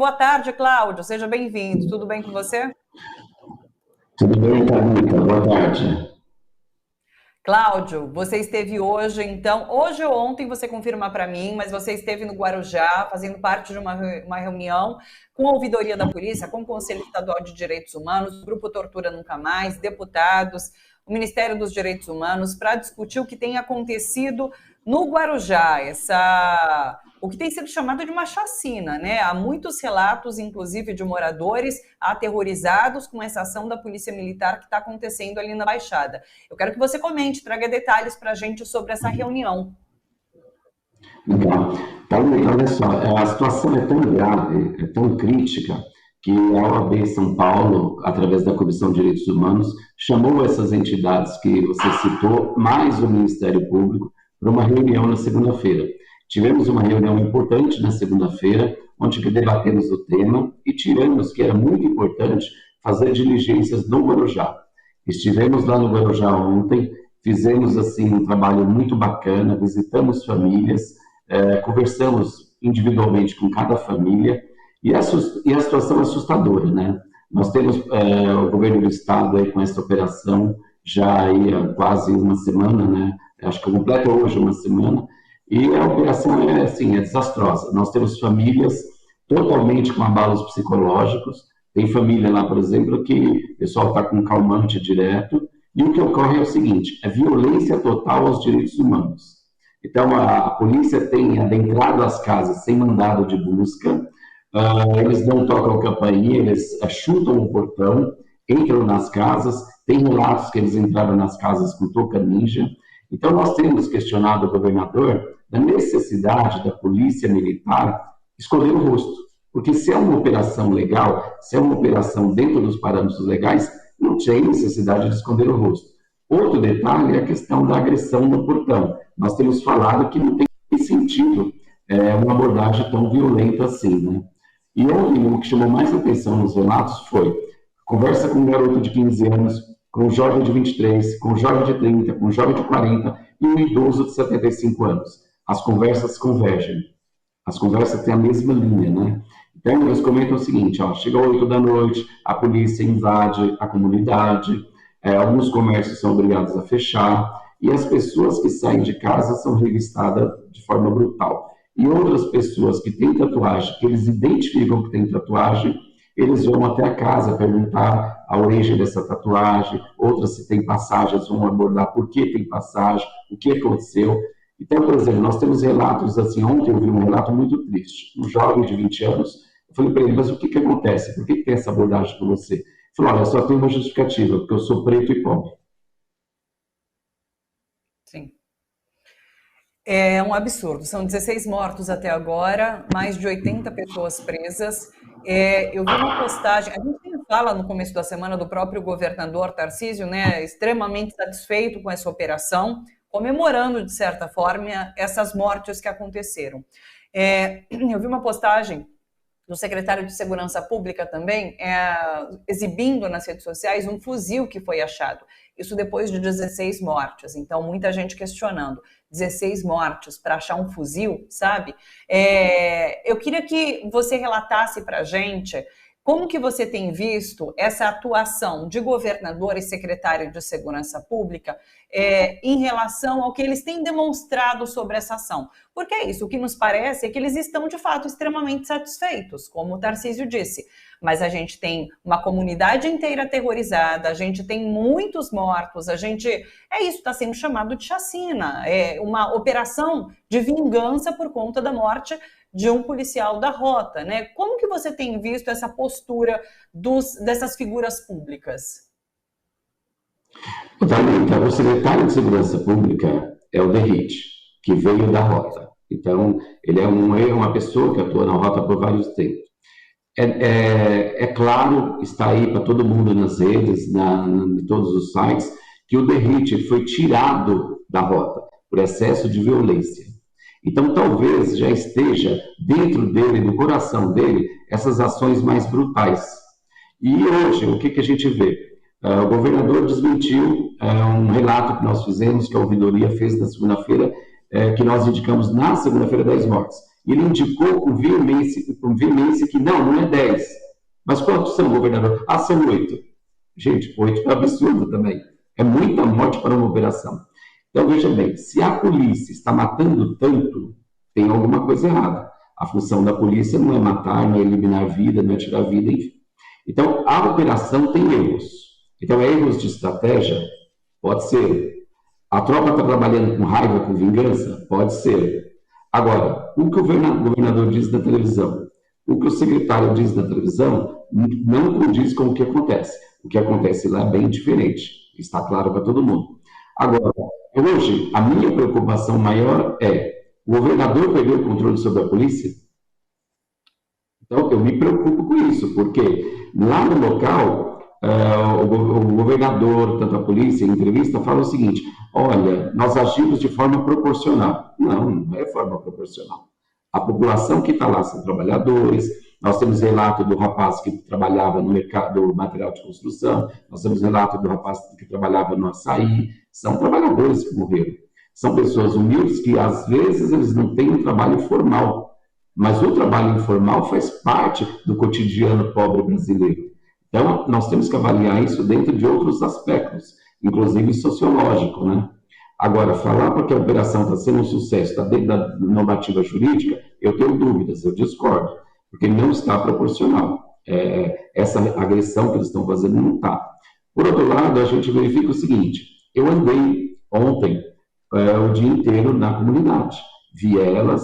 Boa tarde, Cláudio. Seja bem-vindo. Tudo bem com você? Tudo bem, Thalita? Boa tarde. Cláudio, você esteve hoje, então, hoje ou ontem, você confirma para mim, mas você esteve no Guarujá, fazendo parte de uma reunião com a ouvidoria da polícia, com o Conselho Estadual de Direitos Humanos, o Grupo Tortura Nunca Mais, deputados, o Ministério dos Direitos Humanos, para discutir o que tem acontecido no Guarujá, o que tem sido chamado de uma chacina, né? Há muitos relatos, inclusive, de moradores aterrorizados com essa ação da Polícia Militar que está acontecendo ali na Baixada. Eu quero que você comente, traga detalhes para a gente sobre essa reunião. Legal. Thalita, olha só, a situação é tão grave, é tão crítica, que a OAB São Paulo, através da Comissão de Direitos Humanos, chamou essas entidades que você citou, mais o Ministério Público, para uma reunião na segunda-feira. Tivemos uma reunião importante na segunda-feira, onde debatemos o tema e tivemos que era muito importante fazer diligências no Guarujá. Estivemos lá no Guarujá ontem, fizemos assim um trabalho muito bacana, visitamos famílias, conversamos individualmente com cada família e a situação é assustadora, né? Nós temos o governo do estado aí com essa operação já aí há quase uma semana, né? Acho que completa hoje uma semana. E a operação é desastrosa. Nós temos famílias totalmente com abalos psicológicos. Tem família lá, por exemplo, que o pessoal está com calmante direto. E o que ocorre é o seguinte, é violência total aos direitos humanos. Então, a polícia tem adentrado as casas sem mandado de busca. Eles não tocam campainha, eles chutam o portão, entram nas casas. Tem relatos que eles entraram nas casas com touca ninja. Então, nós temos questionado o governador da necessidade da polícia militar esconder o rosto. Porque se é uma operação legal, se é uma operação dentro dos parâmetros legais, não tem necessidade de esconder o rosto. Outro detalhe é a questão da agressão no portão. Nós temos falado que não tem sentido uma abordagem tão violenta assim, né? E ontem, o que chamou mais atenção nos relatos foi conversa com um garoto de 15 anos, com um jovem de 23, com um jovem de 30, com um jovem de 40 e um idoso de 75 anos. As conversas convergem. As conversas têm a mesma linha, né? Então, eles comentam o seguinte, chega 8 da noite, a polícia invade a comunidade, alguns comércios são obrigados a fechar, e as pessoas que saem de casa são revistadas de forma brutal. E outras pessoas que têm tatuagem, que eles identificam que têm tatuagem, eles vão até a casa perguntar a origem dessa tatuagem, outras se tem passagens, vão abordar por que tem passagem, o que aconteceu. Então, por exemplo, nós temos relatos assim, ontem eu vi um relato muito triste, um jovem de 20 anos, eu falei para ele, mas o que acontece? Por que tem essa abordagem com você? Ele falou, olha, só tem uma justificativa, porque eu sou preto e pobre. Sim. É um absurdo, são 16 mortos até agora, mais de 80 pessoas presas. Eu vi uma postagem, a gente fala no começo da semana do próprio governador Tarcísio, né, extremamente satisfeito com essa operação, comemorando, de certa forma, essas mortes que aconteceram. Eu vi uma postagem do secretário de Segurança Pública também, exibindo nas redes sociais um fuzil que foi achado. Isso depois de 16 mortes. Então, muita gente questionando. 16 mortes para achar um fuzil, sabe? Eu queria que você relatasse para a gente como que você tem visto essa atuação de governador e secretário de Segurança Pública em relação ao que eles têm demonstrado sobre essa ação. Porque é isso, o que nos parece é que eles estão, de fato, extremamente satisfeitos, como o Tarcísio disse. Mas a gente tem uma comunidade inteira aterrorizada, a gente tem muitos mortos, está sendo chamado de chacina, é uma operação de vingança por conta da morte de um policial da rota, né? Como que você tem visto essa postura dessas figuras públicas? Então, o secretário de Segurança Pública é o Derrit, que veio da rota. Então, ele é uma pessoa que atua na rota por vários tempos. É claro, está aí para todo mundo nas redes, em todos os sites, que o Derrit foi tirado da rota por excesso de violência. Então, talvez já esteja dentro dele, no coração dele, essas ações mais brutais. E hoje, o que a gente vê? O governador desmentiu um relato que nós fizemos, que a ouvidoria fez na segunda-feira, que nós indicamos na segunda-feira 10 mortes. e ele indicou com veemência que não é 10. Mas quantos são, governador? Ah, são 8. Gente, 8 é absurdo também. É muita morte para uma operação. Então, veja bem, se a polícia está matando tanto, tem alguma coisa errada. A função da polícia não é matar, não é eliminar vida, não é tirar vida, enfim. Então, a operação tem erros. Então, erros de estratégia? Pode ser. A tropa está trabalhando com raiva, com vingança? Pode ser. Agora, o que o governador diz na televisão, o que o secretário diz na televisão, não condiz com o que acontece. O que acontece lá é bem diferente. Está claro para todo mundo. Agora, hoje, a minha preocupação maior é: o governador perdeu o controle sobre a polícia? Então, eu me preocupo com isso, porque lá no local, o governador, tanto a polícia, em entrevista, fala o seguinte: olha, nós agimos de forma proporcional. Não é forma proporcional. A população que está lá são trabalhadores. Nós temos relato do rapaz que trabalhava no mercado do material de construção, nós temos relato do rapaz que trabalhava no açaí. São trabalhadores que morreram. São pessoas humildes que, às vezes, eles não têm um trabalho formal, mas o trabalho informal faz parte do cotidiano pobre brasileiro. Então, nós temos que avaliar isso dentro de outros aspectos, inclusive sociológico, né? Agora, falar porque a operação está sendo um sucesso, está dentro da normativa jurídica, eu tenho dúvidas, eu discordo, porque não está proporcional. Essa agressão que eles estão fazendo não está. Por outro lado, a gente verifica o seguinte: eu andei ontem o dia inteiro na comunidade, vi elas,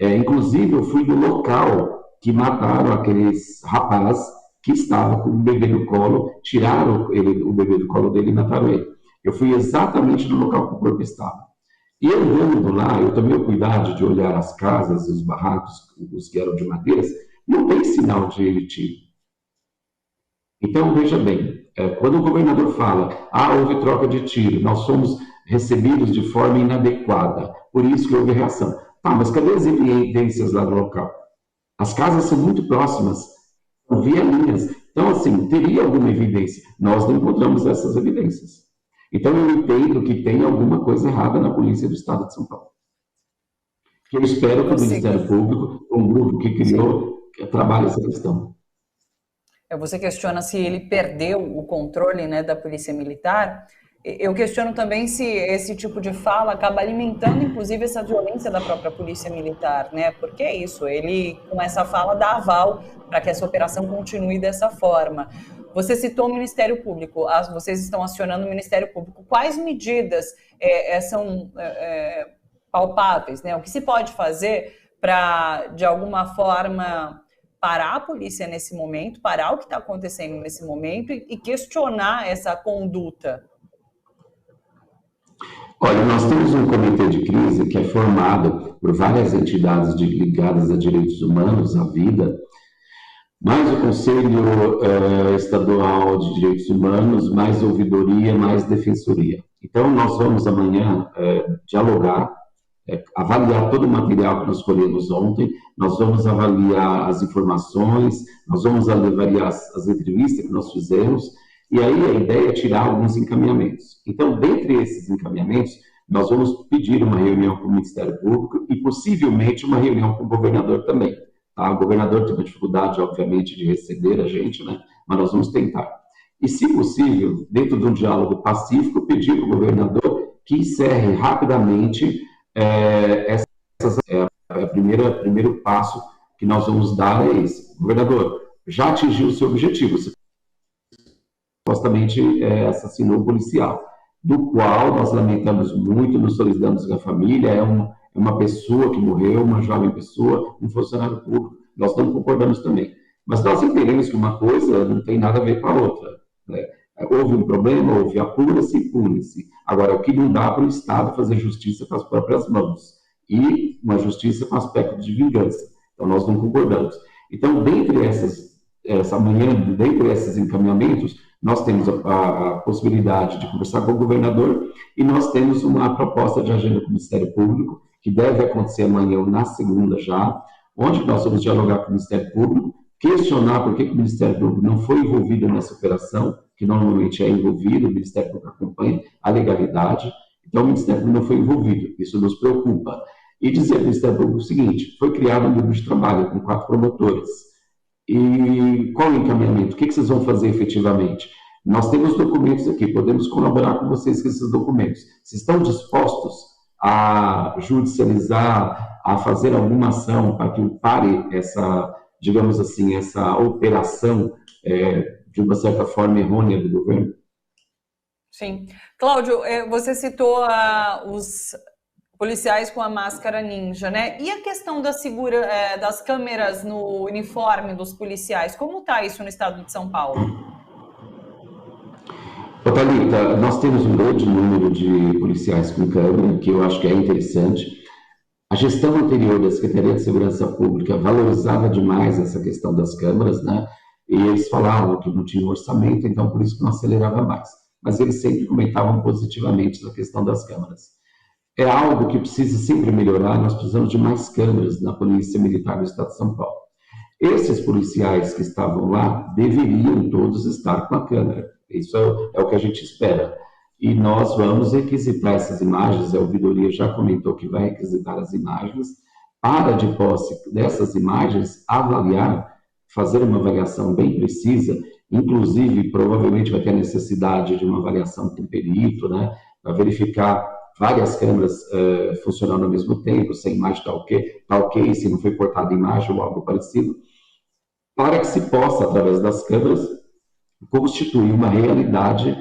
inclusive eu fui no local que mataram aqueles rapazes que estavam com o bebê no colo, tiraram o bebê do colo dele e mataram ele. Eu fui exatamente no local que o corpo estava. E andando lá, eu tomei o cuidado de olhar as casas, os barracos, os que eram de madeiras, não tem sinal de tiro. Então, veja bem, quando o governador fala: houve troca de tiro, nós somos recebidos de forma inadequada, por isso que houve reação. Tá, mas cadê as evidências lá do local? As casas são muito próximas, são vielinhas. Então, assim, teria alguma evidência. Nós não encontramos essas evidências. Então, eu entendo que tem alguma coisa errada na Polícia do Estado de São Paulo. Eu espero que o Ministério Público, um grupo que criou, trabalhe essa questão. Você questiona se ele perdeu o controle, né, da Polícia Militar. Eu questiono também se esse tipo de fala acaba alimentando, inclusive, essa violência da própria Polícia Militar, né? Porque é isso, ele, com essa fala, dá aval para que essa operação continue dessa forma. Você citou o Ministério Público, vocês estão acionando o Ministério Público. Quais medidas são palpáveis, né? O que se pode fazer para, de alguma forma, parar a polícia nesse momento, parar o que está acontecendo nesse momento e questionar essa conduta? Olha, nós temos um comitê de crise que é formado por várias entidades ligadas a direitos humanos, à vida, mais o Conselho Estadual de Direitos Humanos, mais ouvidoria, mais defensoria. Então, nós vamos amanhã dialogar, avaliar todo o material que nós escolhemos ontem, nós vamos avaliar as informações, nós vamos avaliar as entrevistas que nós fizemos, e aí a ideia é tirar alguns encaminhamentos. Então, dentre esses encaminhamentos, nós vamos pedir uma reunião com o Ministério Público e, possivelmente, uma reunião com o governador também. Tá? O governador tem uma dificuldade, obviamente, de receber a gente, né? Mas nós vamos tentar. E, se possível, dentro de um diálogo pacífico, pedir para o governador que encerre rapidamente o primeiro passo que nós vamos dar é esse. Governador, já atingiu o seu objetivo. Você supostamente assassinou um policial, do qual nós lamentamos muito, nos solidarizamos com a família, é uma pessoa que morreu, uma jovem pessoa, um funcionário público, nós não concordamos também. Mas nós entendemos que uma coisa não tem nada a ver com a outra. Né? Houve um problema, houve, apura-se e pune-se. Agora, o que não dá para o Estado fazer justiça com as próprias mãos, e uma justiça com aspecto de vingança. Então, nós não concordamos. Então, dentre esses encaminhamentos, nós temos a possibilidade de conversar com o governador e nós temos uma proposta de agenda com o Ministério Público, que deve acontecer amanhã ou na segunda já, onde nós vamos dialogar com o Ministério Público, questionar por que o Ministério Público não foi envolvido nessa operação, que normalmente é envolvido, o Ministério Público acompanha a legalidade, então o Ministério Público não foi envolvido, isso nos preocupa. e dizer ao Ministério Público o seguinte: foi criado um grupo de trabalho com 4 promotores. E qual o encaminhamento? O que vocês vão fazer efetivamente? Nós temos documentos aqui, podemos colaborar com vocês com esses documentos. Se estão dispostos a judicializar, a fazer alguma ação para que pare essa, digamos assim, essa operação de uma certa forma errônea do governo? Sim. Cláudio, você citou os policiais com a máscara ninja, né? E a questão das câmeras no uniforme dos policiais, como está isso no estado de São Paulo? Ô, Thalita, nós temos um grande número de policiais com câmera, que eu acho que é interessante. A gestão anterior da Secretaria de Segurança Pública valorizava demais essa questão das câmeras, né? E eles falavam que não tinha orçamento, então por isso que não acelerava mais. Mas eles sempre comentavam positivamente a questão das câmeras. É algo que precisa sempre melhorar, nós precisamos de mais câmeras na Polícia Militar do Estado de São Paulo. Esses policiais que estavam lá deveriam todos estar com a câmera, isso é o que a gente espera. E nós vamos requisitar essas imagens, a ouvidoria já comentou que vai requisitar as imagens, para de posse dessas imagens, avaliar, fazer uma avaliação bem precisa, inclusive provavelmente vai ter a necessidade de uma avaliação com perito, né, para verificar várias câmeras funcionando ao mesmo tempo, se a imagem está ok, se não foi cortada a imagem ou algo parecido, para que se possa, através das câmeras, constituir uma realidade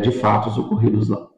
de fatos ocorridos lá.